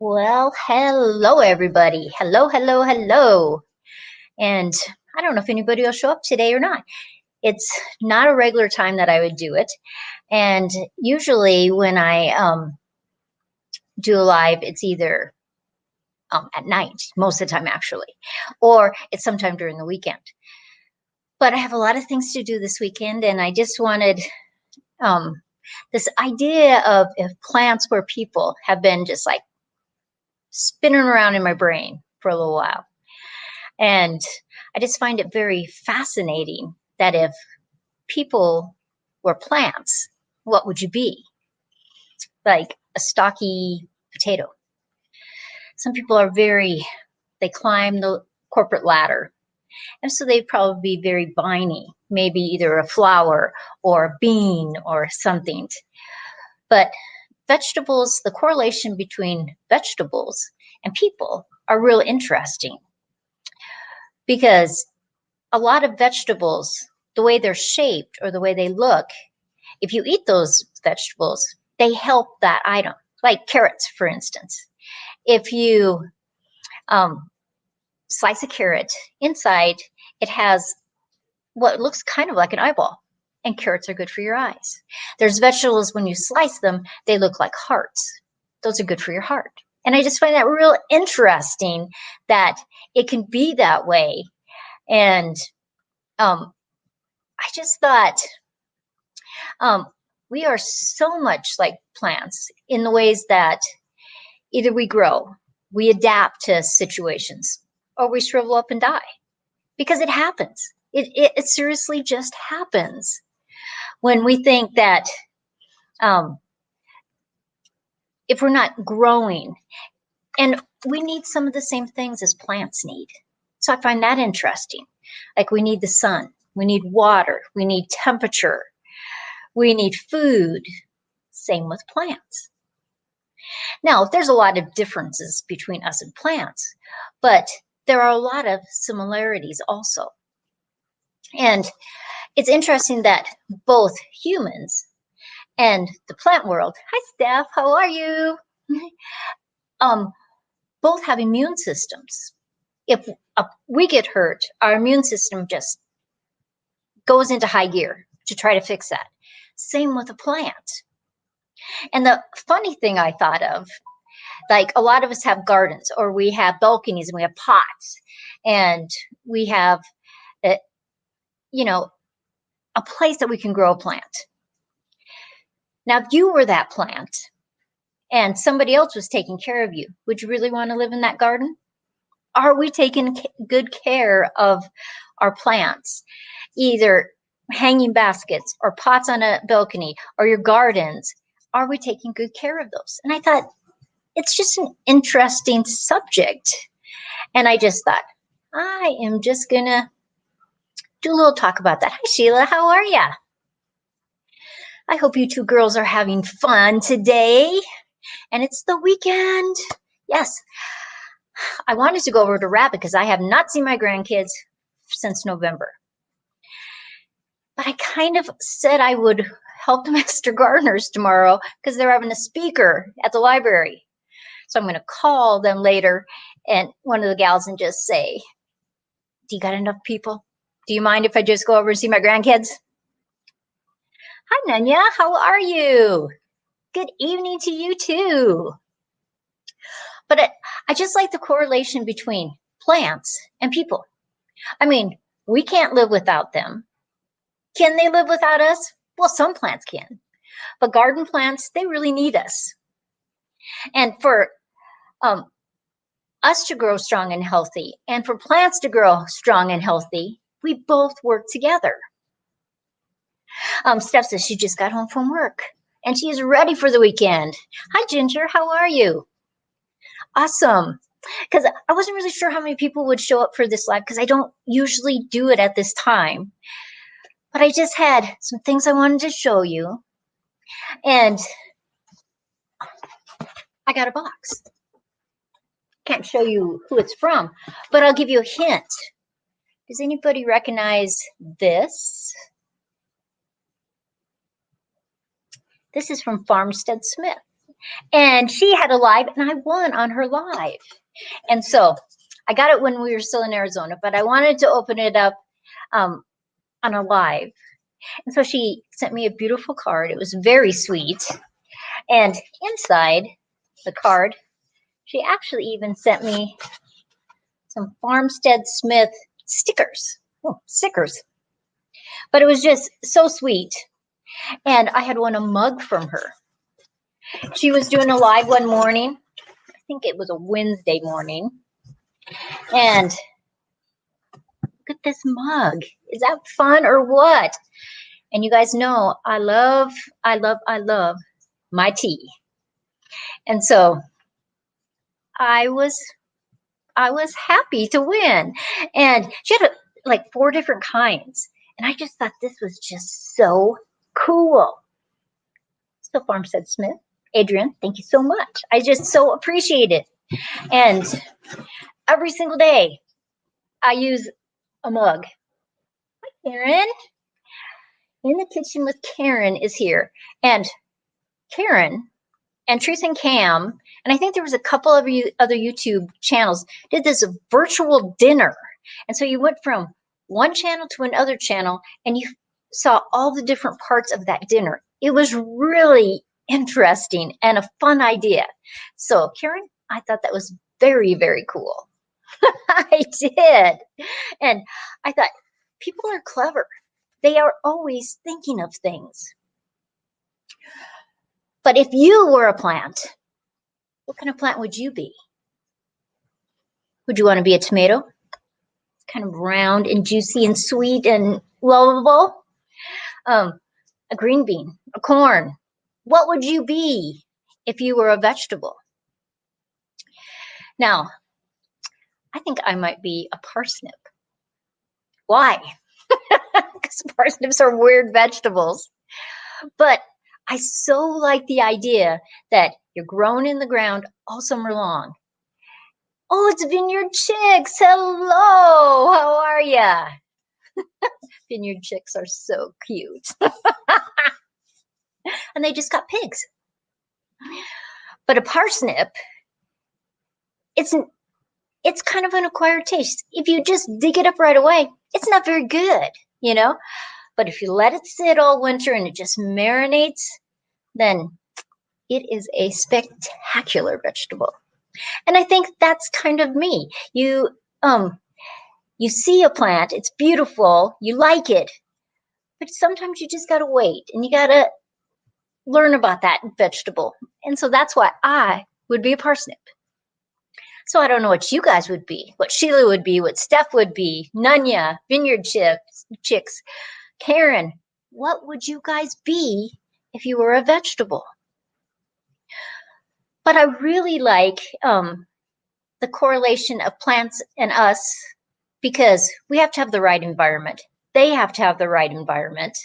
Well, hello everybody. Hello, hello, hello. And I don't know if anybody will show up today or not. It's not a regular time that I would do it. And usually when I do a live, it's either at night, most of the time actually, or it's sometime during the weekend. But I have a lot of things to do this weekend, and I just wanted this idea of if plants were people have been just like spinning around in my brain for a little while. And I just find it very fascinating that if people were plants, what would you be? Like a stocky potato. Some people are they climb the corporate ladder. And so they'd probably be very viney, maybe either a flower or a bean or something. But vegetables, the correlation between vegetables and people are real interesting. Because a lot of vegetables, the way they're shaped or the way they look, if you eat those vegetables, they help that item, like carrots, for instance. If you slice a carrot, inside it has what looks kind of like an eyeball, and carrots are good for your eyes. There's vegetables, when you slice them, they look like hearts. Those are good for your heart. And I just find that real interesting that it can be that way. And I just thought we are so much like plants in the ways that either we grow, we adapt to situations, or we shrivel up and die. Because it happens. It seriously just happens. When we think that if we're not growing, and we need some of the same things as plants need. So I find that interesting. Like we need the sun, we need water, we need temperature, we need food. Same with plants. Now, there's a lot of differences between us and plants, but there are a lot of similarities also. And it's interesting that both humans and the plant world, hi Steph, how are you? Both have immune systems. If we get hurt, our immune system just goes into high gear to try to fix that. Same with a plant. And the funny thing I thought of, like a lot of us have gardens, or we have balconies, and we have pots, and we have, a place that we can grow a plant. Now, if you were that plant and somebody else was taking care of you, would you really want to live in that garden? Are we taking good care of our plants? Either hanging baskets or pots on a balcony or your gardens. Are we taking good care of those? And I thought, it's just an interesting subject. And I just thought, I am just going to do a little talk about that. Hi, Sheila. How are ya? I hope you two girls are having fun today. And it's the weekend. Yes. I wanted to go over to Rabbit because I have not seen my grandkids since November. But I kind of said I would help the Master Gardeners tomorrow because they're having a speaker at the library. So I'm going to call them later and one of the gals and just say, do you got enough people? Do you mind if I just go over and see my grandkids? Hi, Nanya. How are you? Good evening to you too. But I just like the correlation between plants and people. I mean, we can't live without them. Can they live without us? Well, some plants can. But garden plants, they really need us. And for us to grow strong and healthy, and for plants to grow strong and healthy, we both work together. Steph says she just got home from work and she is ready for the weekend. Hi, Ginger. How are you? Awesome. Because I wasn't really sure how many people would show up for this live because I don't usually do it at this time. But I just had some things I wanted to show you. And I got a box. Can't show you who it's from, but I'll give you a hint. Does anybody recognize this? This is from Farmstead Smith. And she had a live, and I won on her live. And so I got it when we were still in Arizona, but I wanted to open it up on a live. And so she sent me a beautiful card. It was very sweet. And inside the card, she actually even sent me some Farmstead Smith stickers. Oh, stickers. But it was just so sweet. And I had won a mug from her. She was doing a live one morning. I think it was a Wednesday morning. And look at this mug. Is that fun or what? And you guys know I love my tea. And so I was happy to win. And she had like 4 different kinds. And I just thought this was just so cool. So Farmstead Smith, Adrian, thank you so much. I just so appreciate it. And every single day I use a mug. Hi, Karen. In the Kitchen with Karen is here. And Karen and Truth and Cam, and I think there was a couple of other YouTube channels, did this virtual dinner. And so you went from one channel to another channel, and you saw all the different parts of that dinner. It was really interesting and a fun idea. So Karen, I thought that was very, very cool. I did. And I thought, people are clever. They are always thinking of things. But if you were a plant, what kind of plant would you be? Would you want to be a tomato? Kind of round and juicy and sweet and lovable. A green bean, a corn. What would you be if you were a vegetable? Now, I think I might be a parsnip. Why? Because parsnips are weird vegetables. But I so like the idea that you're grown in the ground all summer long. Oh, it's Vineyard Chicks. Hello. How are ya? Vineyard Chicks are so cute. And they just got pigs. But a parsnip, it's kind of an acquired taste. If you just dig it up right away, it's not very good, you know? But if you let it sit all winter and it just marinates, then it is a spectacular vegetable. And I think that's kind of me. You see a plant, it's beautiful, you like it, but sometimes you just gotta wait and you gotta learn about that vegetable. And so that's why I would be a parsnip. So I don't know what you guys would be, what Sheila would be, what Steph would be, Nunya, Vineyard Chicks, Karen, what would you guys be if you were a vegetable? But I really like the correlation of plants and us, because we have to have the right environment. They have to have the right environment.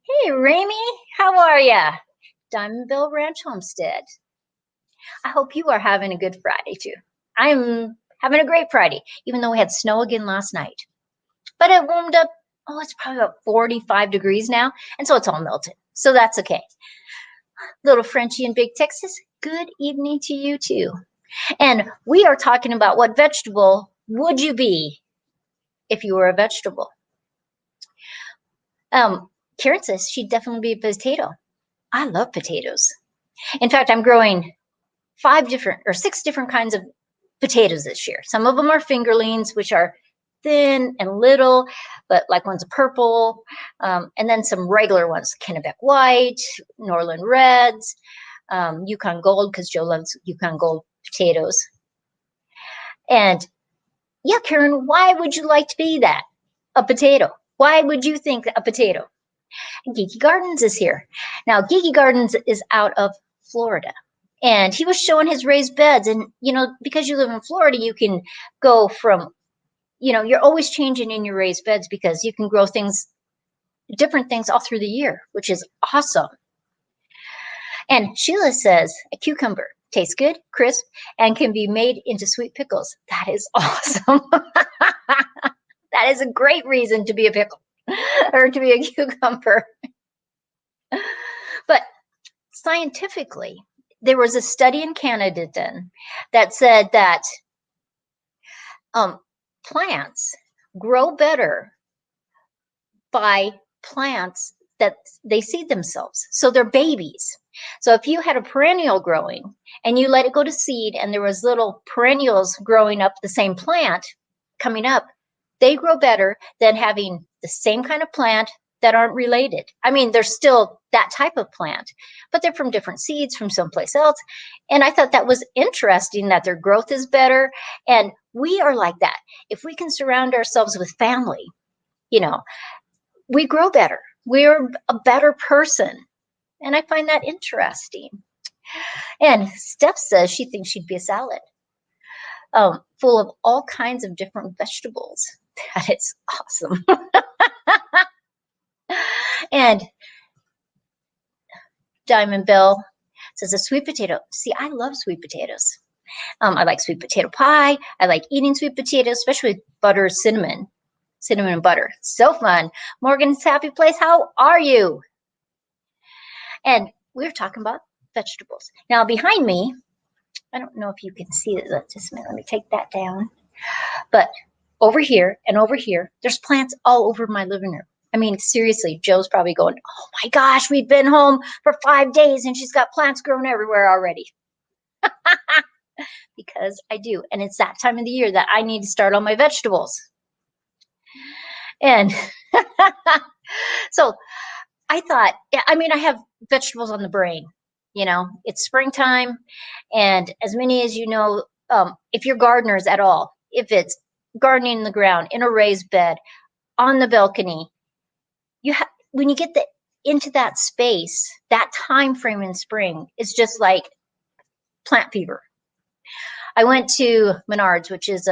Hey, Ramy, how are ya? Diamondville Ranch Homestead. I hope you are having a good Friday too. I'm having a great Friday, even though we had snow again last night. But it warmed up, oh, it's probably about 45 degrees now, and so it's all melted. So that's okay. Little Frenchie in Big Texas, good evening to you too. And we are talking about what vegetable would you be if you were a vegetable. Karen says she'd definitely be a potato. I love potatoes. In fact, I'm growing 6 different kinds of potatoes this year. Some of them are fingerlings, which are thin and little, but like one's a purple, and then some regular ones, Kennebec White, Norland Reds, Yukon Gold, because Joe loves Yukon Gold potatoes. And yeah, Karen, why would you like to be that? A potato. Why would you think a potato? Geeky Gardens is here. Now, Geeky Gardens is out of Florida. And he was showing his raised beds. And, you know, because you live in Florida, you can go from, you know, you're always changing in your raised beds because you can grow things, different things all through the year, which is awesome. And Sheila says a cucumber tastes good, crisp, and can be made into sweet pickles. That is awesome. That is a great reason to be a pickle or to be a cucumber. But scientifically, there was a study in Canada done that said that plants grow better by plants that they seed themselves. So they're babies. So if you had a perennial growing and you let it go to seed and there was little perennials growing up the same plant coming up, they grow better than having the same kind of plant that aren't related. I mean, they're still that type of plant, but they're from different seeds from someplace else. And I thought that was interesting that their growth is better. And we are like that. If we can surround ourselves with family, you know, we grow better. We're a better person. And I find that interesting. And Steph says she thinks she'd be a salad full of all kinds of different vegetables. That is awesome. And Diamond Bill says a sweet potato. See, I love sweet potatoes. I like sweet potato pie. I like eating sweet potatoes, especially with butter, cinnamon and butter. So fun. Morgan's Happy Place, how are you? And we're talking about vegetables. Now behind me, I don't know if you can see it. Just a minute, let me take that down. But over here and over here, there's plants all over my living room. I mean, seriously, Joe's probably going, oh my gosh, we've been home for 5 days and she's got plants growing everywhere already. Because I do. And it's that time of the year that I need to start on my vegetables. And so I thought, I mean, I have vegetables on the brain. You know, it's springtime. And as many as you know, if you're gardeners at all, if it's gardening in the ground, in a raised bed, on the balcony, when you get into that space, that time frame in spring is just like plant fever. I went to Menards, which is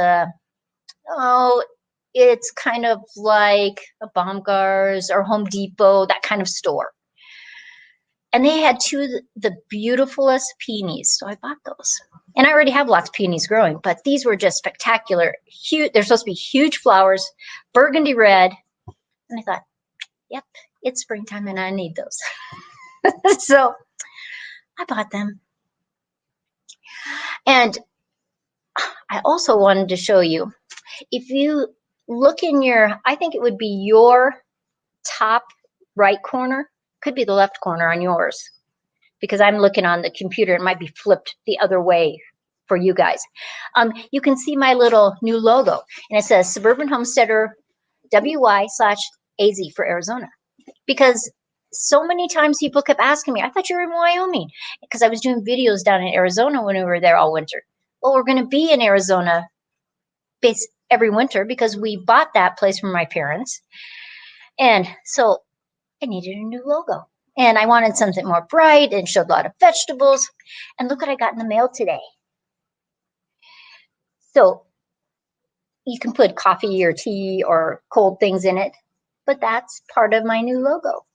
it's kind of like a Baumgart's or Home Depot, that kind of store. And they had two of the beautifulest peonies, so I bought those. And I already have lots of peonies growing, but these were just spectacular. Huge, they're supposed to be huge flowers, burgundy red. And I thought, yep, it's springtime and I need those. So I bought them. And I also wanted to show you, if you look in I think it would be your top right corner, could be the left corner on yours, because I'm looking on the computer. It might be flipped the other way for you guys. You can see my little new logo, and it says SuburbanHomesteaderWY-AZ for Arizona. Because so many times people kept asking me, I thought you were in Wyoming, because I was doing videos down in Arizona when we were there all winter. Well, we're going to be in Arizona every winter because we bought that place from my parents. And so I needed a new logo. And I wanted something more bright and showed a lot of vegetables. And look what I got in the mail today. So you can put coffee or tea or cold things in it, but that's part of my new logo.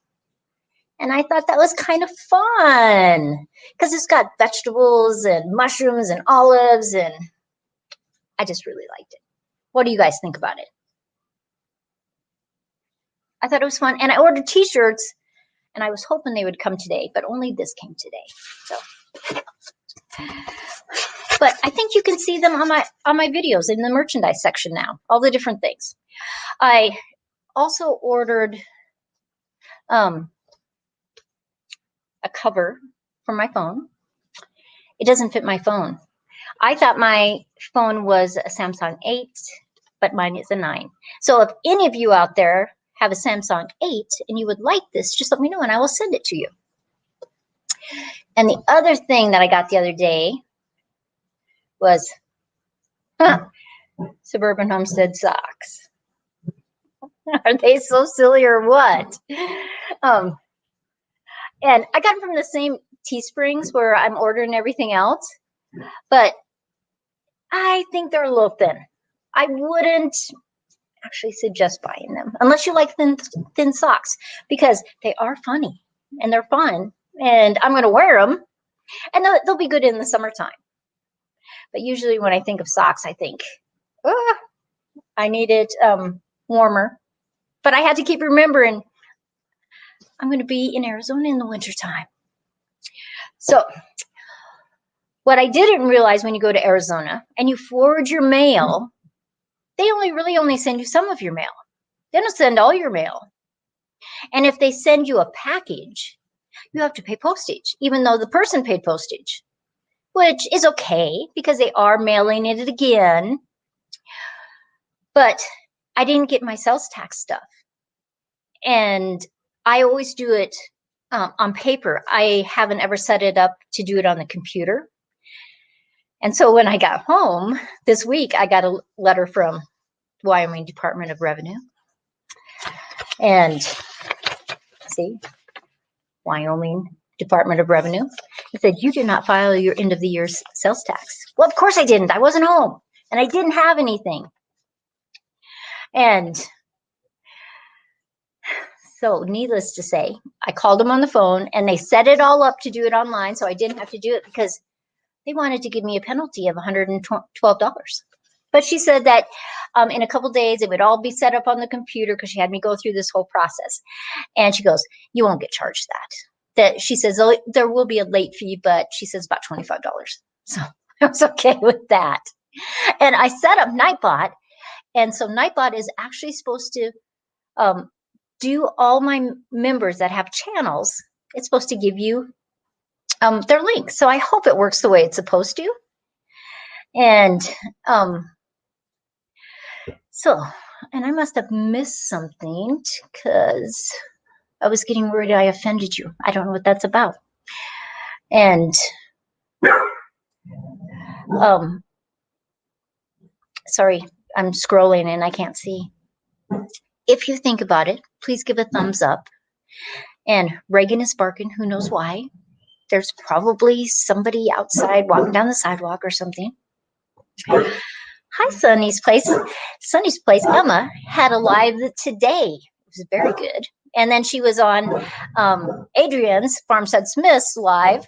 And I thought that was kind of fun because it's got vegetables and mushrooms and olives, and I just really liked it. What do you guys think about it? I thought it was fun. And I ordered t-shirts, and I was hoping they would come today, but only this came today. So, but I think you can see them on my videos in the merchandise section now, all the different things. I also ordered a cover for my phone. It doesn't fit my phone. I thought my phone was a Samsung 8, but mine is a 9. So if any of you out there have a Samsung 8 and you would like this, just let me know and I will send it to you. And the other thing that I got the other day was Suburban Homestead socks. Are they so silly or what? And I got them from the same Teesprings where I'm ordering everything else, but I think they're a little thin. I wouldn't actually suggest buying them unless you like thin socks, because they are funny and they're fun, and I'm going to wear them, and they'll be good in the summertime. But usually when I think of socks, I think, I need it warmer. But I had to keep remembering I'm going to be in Arizona in the wintertime. So What I didn't realize, when you go to Arizona and you forward your mail, they only send you some of your mail. They don't send all your mail. And if they send you a package, you have to pay postage, even though the person paid postage, which is okay because they are mailing it again. But I didn't get my sales tax stuff. And I always do it on paper. I haven't ever set it up to do it on the computer. And so when I got home this week, I got a letter from Wyoming Department of Revenue. And see, Wyoming Department of Revenue. It said, you did not file your end of the year sales tax. Well, of course I didn't. I wasn't home and I didn't have anything. And so needless to say, I called them on the phone and they set it all up to do it online. So I didn't have to do it because they wanted to give me a penalty of $112. But she said that in a couple days, it would all be set up on the computer because she had me go through this whole process. And she goes, you won't get charged that. She says, oh, there will be a late fee, but she says about $25. So I was okay with that. And I set up Nightbot. And so Nightbot is actually supposed to do all my members that have channels. It's supposed to give you their links. So I hope it works the way it's supposed to. And and I must have missed something because I was getting worried I offended you. I don't know what that's about. And sorry, I'm scrolling and I can't see. If you think about it, please give a thumbs up. And Reagan is barking, who knows why. There's probably somebody outside walking down the sidewalk or something. Hi, Sunny's Place. Sunny's Place, Emma, had a live today. It was very good. And then she was on Adrian's, Farmstead Smith's live.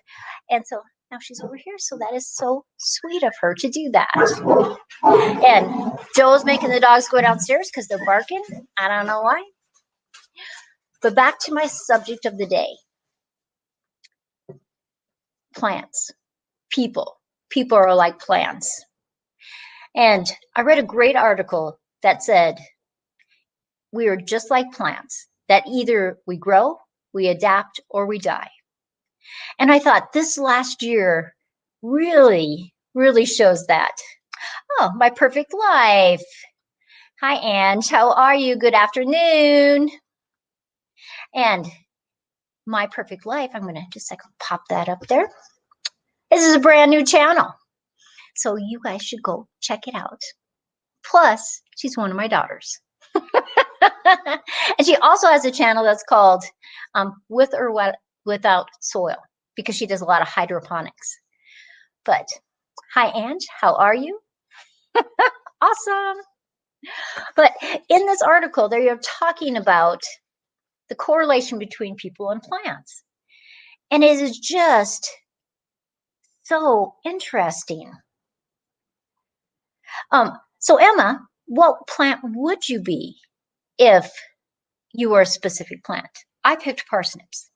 And so now she's over here. So that is so sweet of her to do that. And Joe's making the dogs go downstairs because they're barking. I don't know why. But back to my subject of the day. Plants. People. People are like plants. And I read a great article that said we are just like plants, that either we grow, we adapt, or we die. And I thought this last year really, really shows that. Oh, my perfect life. Hi, Ange. How are you? Good afternoon. And my perfect life, I'm going to just pop that up there. This is a brand new channel. So you guys should go check it out. Plus, she's one of my daughters. And she also has a channel that's called With or Without Soil, because she does a lot of hydroponics. But hi, Ange, how are you? Awesome. But in this article, they are talking about the correlation between people and plants. And it is just so interesting. So Emma, what plant would you be if you were a specific plant? I picked parsnips.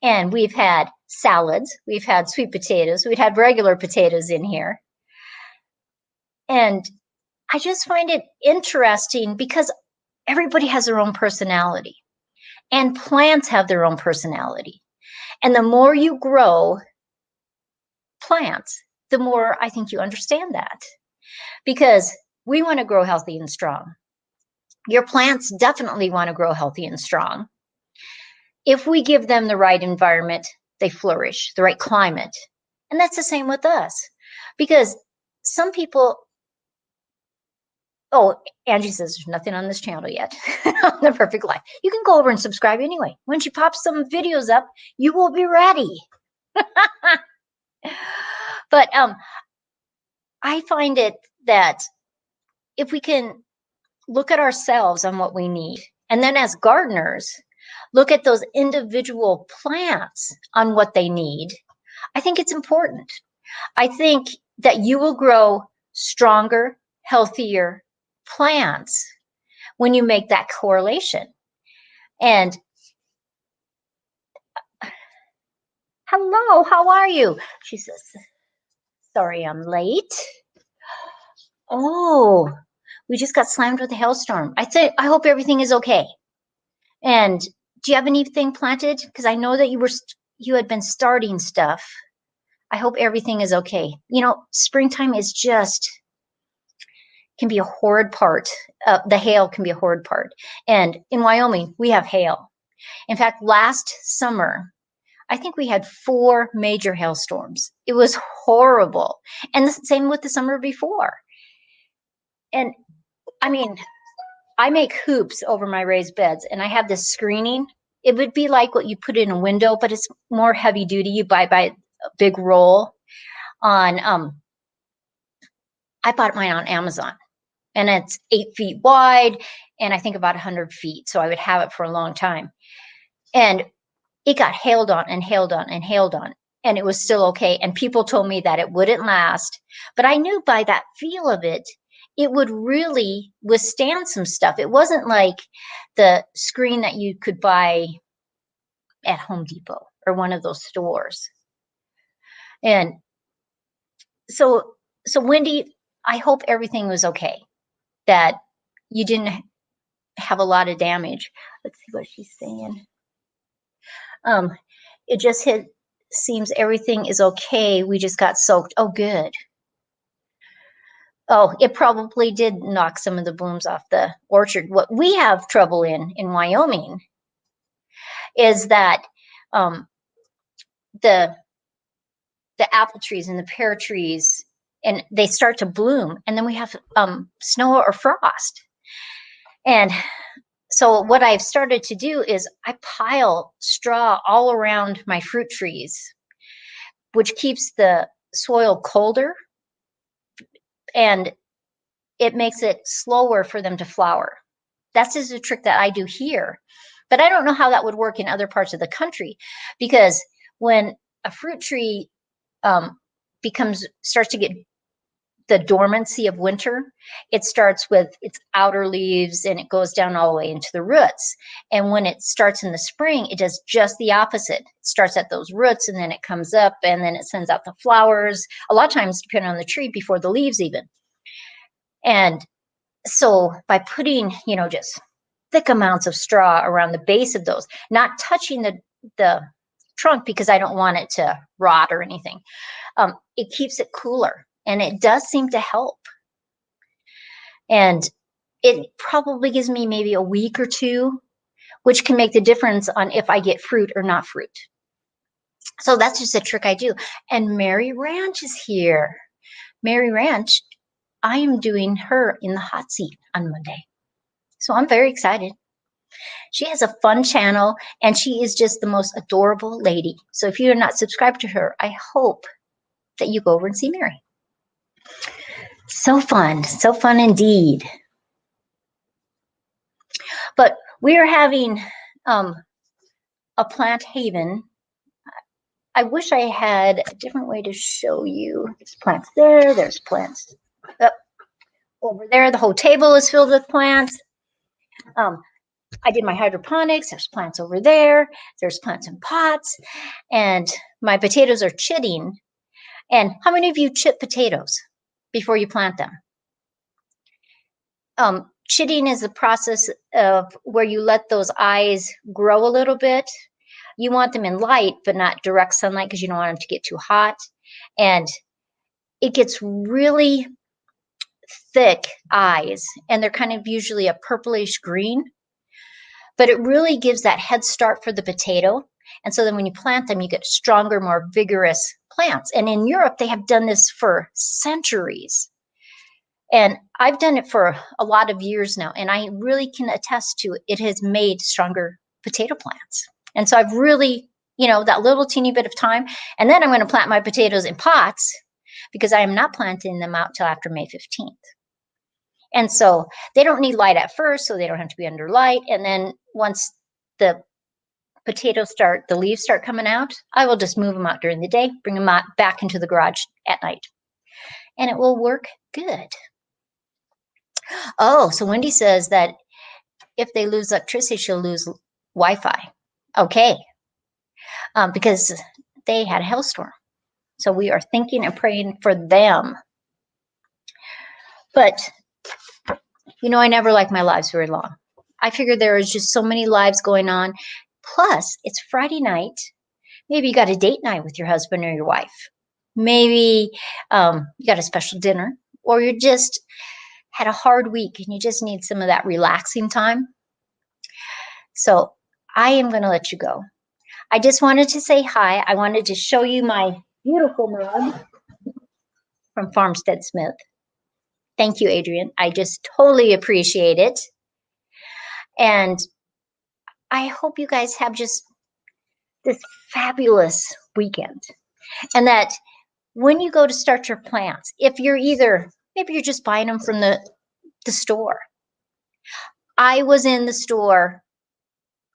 And we've had salads, we've had sweet potatoes, we've had regular potatoes in here. And I just find it interesting because everybody has their own personality. And plants have their own personality. And the more you grow plants, the more I think you understand that. Because we want to grow healthy and strong. Your plants definitely want to grow healthy and strong. If we give them the right environment, they flourish, the right climate. And that's the same with us. Because some people, oh, Angie says there's nothing on this channel yet. On The Perfect Life. You can go over and subscribe anyway. When she pops some videos up, you will be ready. But I find it that if we can look at ourselves on what we need, and then as gardeners, look at those individual plants on what they need, I think it's important. I think that you will grow stronger, healthier plants when you make that correlation. And hello, how are you? She says, Sorry, I'm late. Oh, we just got slammed with a hailstorm. I hope everything is okay. And do you have anything planted? Because I know that you had been starting stuff. I hope everything is okay. You know, springtime is just can be a horrid part. The hail can be a horrid part. And in Wyoming, we have hail. In fact, last summer, I think we had 4 major hailstorms. It was horrible. And the same with the summer before. And I mean, I make hoops over my raised beds and I have this screening. It would be like what you put in a window, but it's more heavy duty. You buy a big roll on, I bought mine on Amazon and it's 8 feet wide and I think about 100 feet. So I would have it for a long time. And it got hailed on and hailed on and hailed on. And it was still okay. And people told me that it wouldn't last. But I knew by that feel of it, it would really withstand some stuff. It wasn't like the screen that you could buy at Home Depot or one of those stores. And so Wendy, I hope everything was okay, that you didn't have a lot of damage. Let's see what she's saying. It just seems everything is okay. We just got soaked. Oh, good. Oh, it probably did knock some of the blooms off the orchard. What we have trouble in Wyoming is that the apple trees and the pear trees, and they start to bloom, and then we have snow or frost. And so what I've started to do is I pile straw all around my fruit trees, which keeps the soil colder and it makes it slower for them to flower. That's just a trick that I do here. But I don't know how that would work in other parts of the country, because when a fruit tree starts to get the dormancy of winter, it starts with its outer leaves and it goes down all the way into the roots. And when it starts in the spring, it does just the opposite. It starts at those roots and then it comes up and then it sends out the flowers, a lot of times depending on the tree, before the leaves even. And so by putting, just thick amounts of straw around the base of those, not touching the trunk because I don't want it to rot or anything, it keeps it cooler. And it does seem to help. And it probably gives me maybe a week or 2, which can make the difference on if I get fruit or not fruit. So that's just a trick I do. And Mary Ranch is here. Mary Ranch, I am doing her in the hot seat on Monday. So I'm very excited. She has a fun channel and she is just the most adorable lady. So if you're not subscribed to her, I hope that you go over and see Mary. So fun indeed. But we are having a plant haven. I wish I had a different way to show you. There's plants there, there's plants up over there. The whole table is filled with plants. I did my hydroponics. There's plants over there. There's plants in pots. And my potatoes are chitting. And how many of you chip potatoes before you plant them? Chitting is the process of where you let those eyes grow a little bit. You want them in light, but not direct sunlight because you don't want them to get too hot. And it gets really thick eyes, and they're kind of usually a purplish green. But it really gives that head start for the potato. And so then when you plant them, you get stronger, more vigorous plants. And in Europe, they have done this for centuries. And I've done it for a lot of years now, and I really can attest to it has made stronger potato plants. And so I've really, that little teeny bit of time, and then I'm going to plant my potatoes in pots because I am not planting them out till after May 15th. And so they don't need light at first, so they don't have to be under light. And then once the the leaves start coming out, I will just move them out during the day, bring them out back into the garage at night. And it will work good. Oh, so Wendy says that if they lose electricity, she'll lose Wi-Fi. Okay. Because they had a hailstorm. So we are thinking and praying for them. But, you know, I never liked my lives very long. I figured there was just so many lives going on. Plus, it's Friday night. Maybe you got a date night with your husband or your wife. Maybe you got a special dinner, or you just had a hard week and you just need some of that relaxing time. So I am going to let you go. I just wanted to say hi. I wanted to show you my beautiful mug from Farmstead Smith. Thank you, Adrian. I just totally appreciate it. And I hope you guys have just this fabulous weekend. And that when you go to start your plants, if you're maybe you're just buying them from the store. I was in the store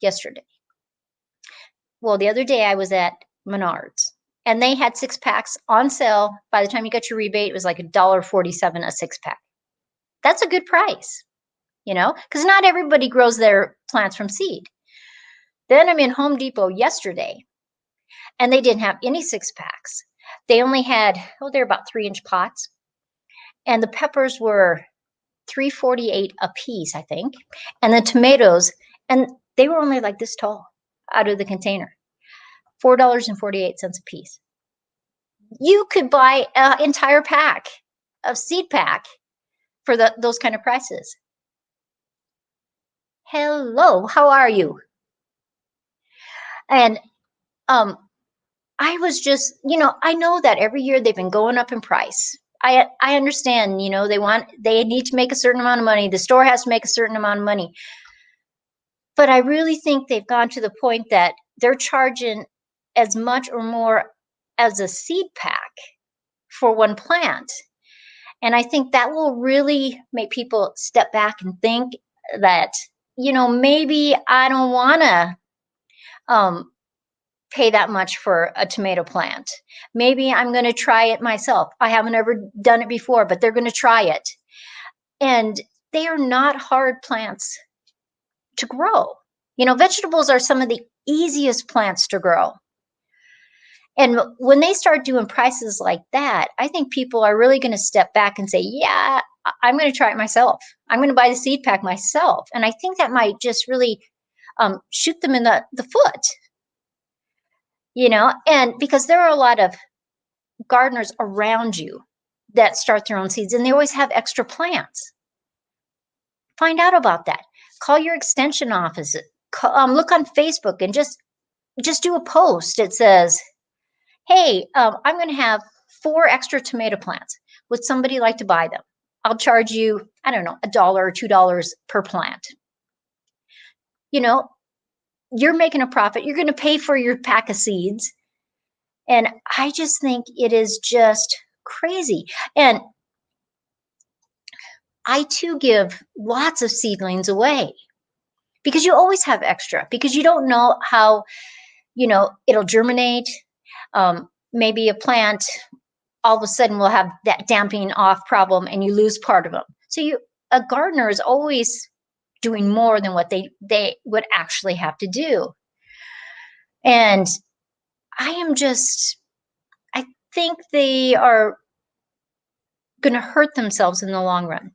yesterday. Well, the other day I was at Menards, and they had 6-packs on sale. By the time you got your rebate, it was like $1.47 a 6-pack. That's a good price, you know, because not everybody grows their plants from seed. Then I'm in Home Depot yesterday, and they didn't have any 6-packs. They only had, they're about 3-inch pots, and the peppers were $3.48 a piece, I think, and the tomatoes, and they were only like this tall out of the container, $4.48 a piece. You could buy an entire pack of seed pack for those kind of prices. Hello, how are you? And I was just, you know, I know that every year they've been going up in price. I understand, you know, they need to make a certain amount of money. The store has to make a certain amount of money. But I really think they've gone to the point that they're charging as much or more as a seed pack for one plant. And I think that will really make people step back and think that, you know, maybe I don't want to pay that much for a tomato plant. Maybe I'm going to try it myself. I haven't ever done it before, but they're going to try it. And they are not hard plants to grow. You know, vegetables are some of the easiest plants to grow. And when they start doing prices like that, I think people are really going to step back and say, yeah, I'm going to try it myself. I'm going to buy the seed pack myself. And I think that might just really shoot them in the foot. You know, and because there are a lot of gardeners around you that start their own seeds, and they always have extra plants. Find out about that. Call your extension office. Look on Facebook and just do a post. It says, hey, I'm going to have 4 extra tomato plants. Would somebody like to buy them? I'll charge you, I don't know, $1 or $2 per plant. You know, you're making a profit. You're going to pay for your pack of seeds. And I just think it is just crazy. And I too give lots of seedlings away because you always have extra, because you don't know how, you know, it'll germinate. Maybe a plant all of a sudden will have that damping off problem and you lose part of them. So a gardener is always doing more than what they would actually have to do. And I think they are going to hurt themselves in the long run.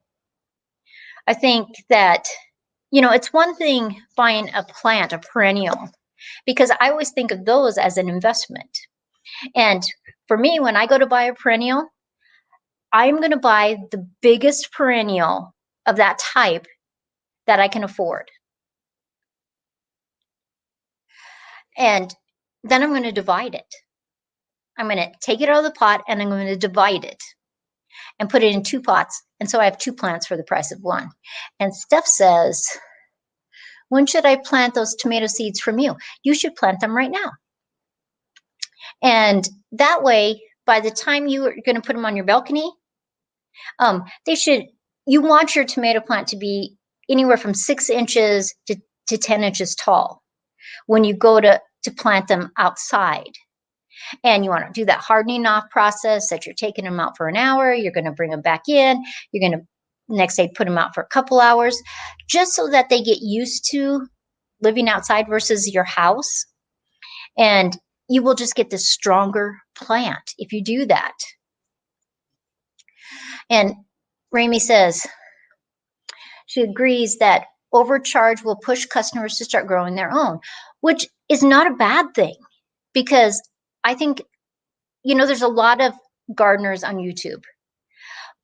I think that, you know, it's one thing buying a plant, a perennial, because I always think of those as an investment. And for me, when I go to buy a perennial, I'm going to buy the biggest perennial of that type that I can afford. And then I'm going to divide it. I'm going to take it out of the pot and I'm going to divide it and put it in 2 pots. And so I have 2 plants for the price of 1. And Steph says, when should I plant those tomato seeds from you? You should plant them right now. And that way, by the time you are going to put them on your balcony, you want your tomato plant to be anywhere from 6 inches to 10 inches tall when you go to plant them outside. And you want to do that hardening off process that you're taking them out for an hour, you're going to bring them back in, you're going to next day put them out for a couple hours, just so that they get used to living outside versus your house. And you will just get this stronger plant if you do that. And Rami says she agrees that overcharge will push customers to start growing their own, which is not a bad thing, because I think, you know, there's a lot of gardeners on YouTube,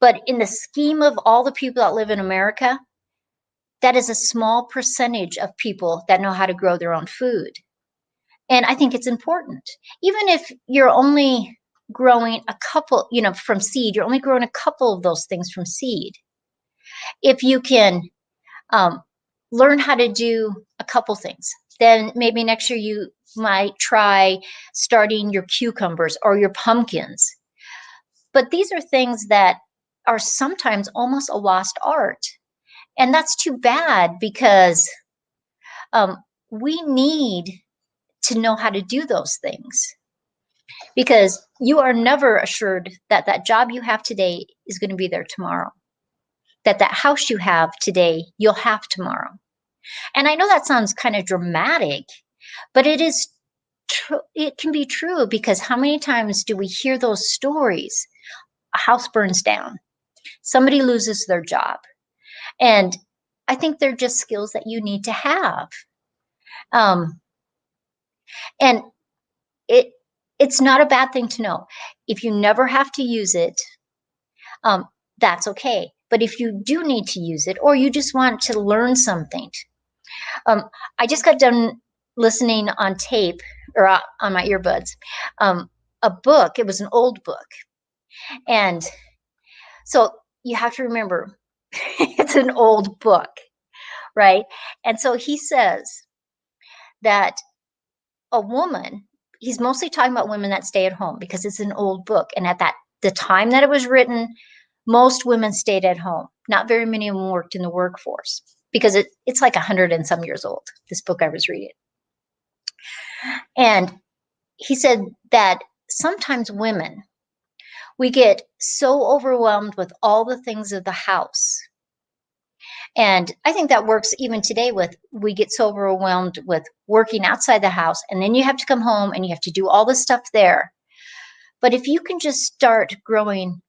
but in the scheme of all the people that live in America, that is a small percentage of people that know how to grow their own food. And I think it's important. Even if you're only growing a couple, you know, from seed, you're only growing a couple of those things from seed. If you can learn how to do a couple things, then maybe next year you might try starting your cucumbers or your pumpkins. But these are things that are sometimes almost a lost art. And that's too bad, because we need to know how to do those things, because you are never assured that that job you have today is going to be there tomorrow, that that house you have today, you'll have tomorrow. And I know that sounds kind of dramatic, but it is true. It can be true, because how many times do we hear those stories? A house burns down, somebody loses their job. And I think they're just skills that you need to have. And it's not a bad thing to know. If you never have to use it, that's okay. But if you do need to use it, or you just want to learn something, I just got done listening on tape, or on my earbuds, a book. It was an old book. And so you have to remember, it's an old book, right? And so he says that a woman, he's mostly talking about women that stay at home, because it's an old book. And at the time that it was written, most women stayed at home. Not very many of them worked in the workforce, because it's like 100 and some years old, this book I was reading. And he said that sometimes women, we get so overwhelmed with all the things of the house. And I think that works even today with, we get so overwhelmed with working outside the house, and then you have to come home and you have to do all this stuff there. But if you can just start growing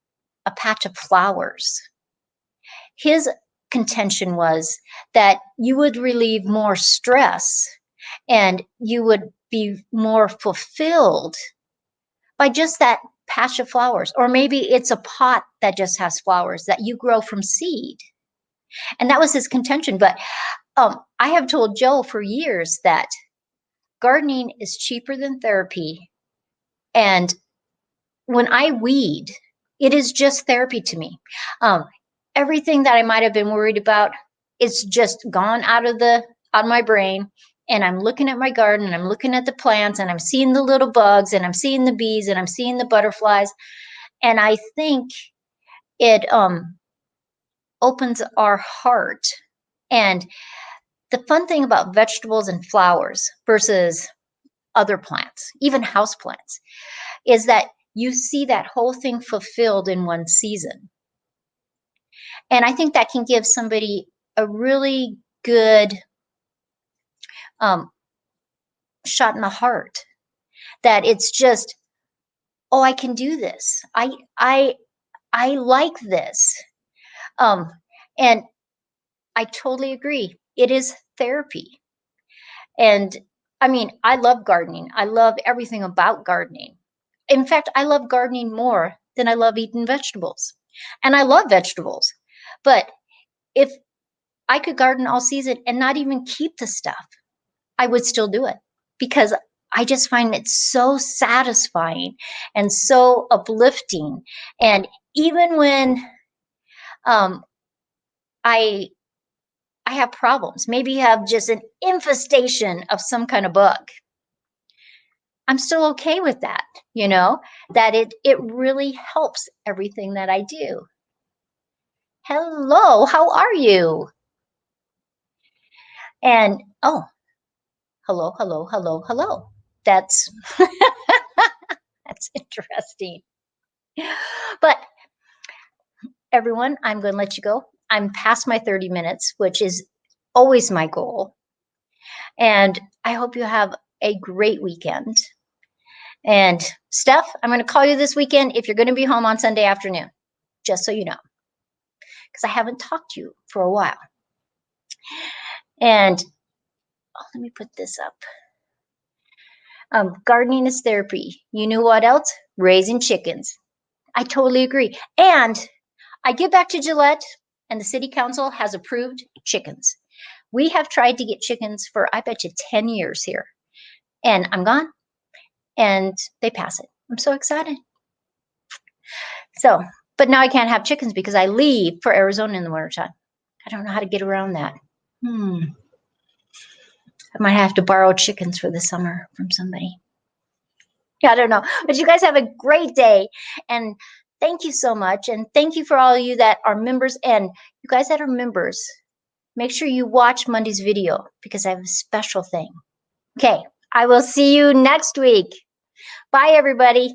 a patch of flowers, his contention was that you would relieve more stress and you would be more fulfilled by just that patch of flowers. Or maybe it's a pot that just has flowers that you grow from seed. And that was his contention. But I have told Joe for years that gardening is cheaper than therapy. And when I weed, it is just therapy to me. Everything that I might have been worried about, it's just gone out of my brain. And I'm looking at my garden, and I'm looking at the plants, and I'm seeing the little bugs, and I'm seeing the bees, and I'm seeing the butterflies. And I think it opens our heart. And the fun thing about vegetables and flowers versus other plants, even house plants, is that you see that whole thing fulfilled in one season. And I think that can give somebody a really good shot in the heart, that it's just, oh, I can do this. I like this. And I totally agree. It is therapy. And I mean, I love gardening. I love everything about gardening. In fact, I love gardening more than I love eating vegetables. And I love vegetables. But if I could garden all season and not even keep the stuff, I would still do it, because I just find it so satisfying and so uplifting. And even when I have problems, maybe have just an infestation of some kind of bug, I'm still okay with that, you know, that it really helps everything that I do. Hello, how are you? And oh, hello, hello, hello, hello. That's that's interesting. But everyone, I'm going to let you go. I'm past my 30 minutes, which is always my goal. And I hope you have a great weekend. And Steph, I'm going to call you this weekend if you're going to be home on Sunday afternoon, just so you know, because I haven't talked to you for a while. And let me put this up. Gardening is therapy. You know what else? Raising chickens. I totally agree. And I get back to Gillette, and the city council has approved chickens. We have tried to get chickens for, I bet you, 10 years here. And I'm gone, and they pass it. I'm so excited. So, but now I can't have chickens because I leave for Arizona in the wintertime. I don't know how to get around that. I might have to borrow chickens for the summer from somebody. I don't know. But you guys have a great day. And thank you so much. And thank you for all of you that are members. And you guys that are members, make sure you watch Monday's video because I have a special thing. Okay. I will see you next week. Bye, everybody.